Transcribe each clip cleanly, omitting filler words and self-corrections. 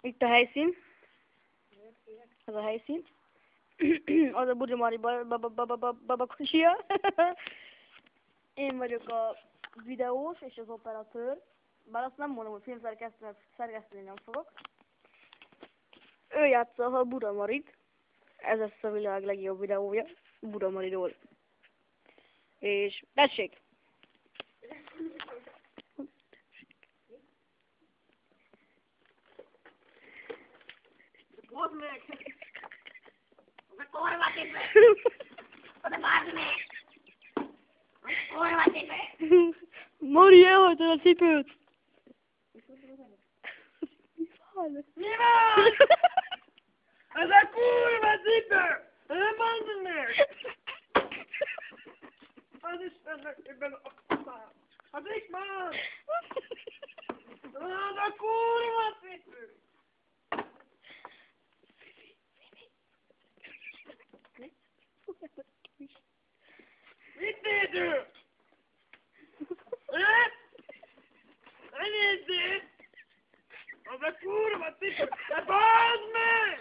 Itt a helyszín. Ez a helyszín. Az a Budimari babakocsia. Én vagyok a videós és az operatőr. Bár azt nem mondom, hogy filmszerkeszteni nem fogok. Ő játsza a Budamarit. Ez lesz a világ legjobb videója. Budamariról. És tessék! Mondd meg! A korvatépő! Oda bárd meg! A korvatépő! Mari, elhagytad a cipőt! Mi van? Ez a kurva cipő! Nem mondd meg! Az Istennek ebben a szám! Az itt van! Az a kurva cipő! Mit néző? Ne nézzél! Az a kurva cipő! Ne bázd meg!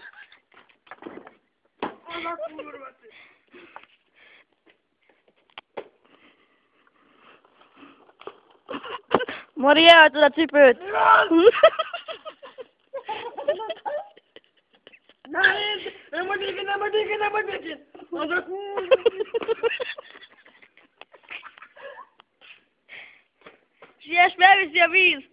Az a kurva cipő! Mari, elhagytad a cipőt! Mi van? Ne nézd! Nem vagy békén, nem vagy békén, nem vagy békén! Az a kurva cipő! Siess, elviszi a víz!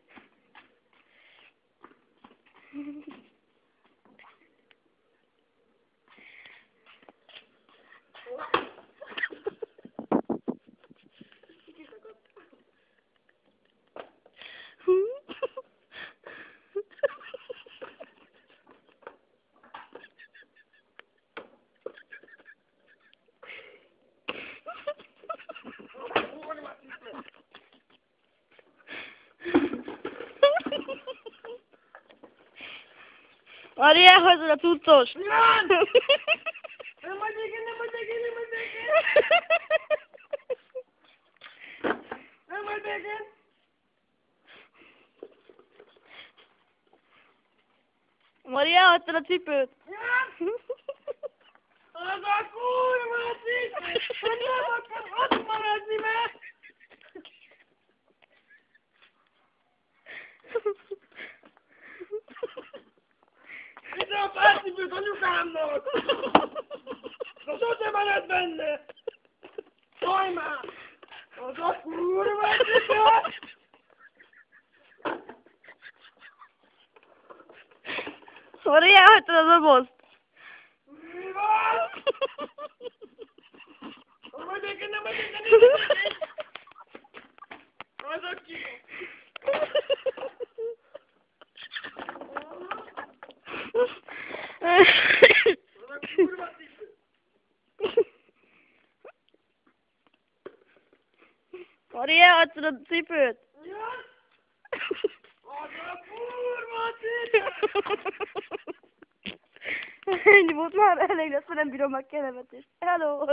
Mari, elhagytad a cuccos! Mi van? Nem vagy békén, nem vagy békén, nem vagy békén! Nem vagy békén! Mari, elhagytad a cipőt! Az a kurva cipő! Hogy nem akar ott maradni, mert... Ide a párcipőt anyukámnak! De sose marad benne! Szólj már! Az a kurva cipő! Mari, elhagytad a dobozt! Mi van? Nem vagy békén, nem vagy békén, nem vagy békén! Az a cipő! Az a kurva cipő! Mari, elhagytad a cipőt! Mi van? Az a kurva cipő! Ennyi volt már, elég lesz, mert nem bírom meg kellemetést. Hello!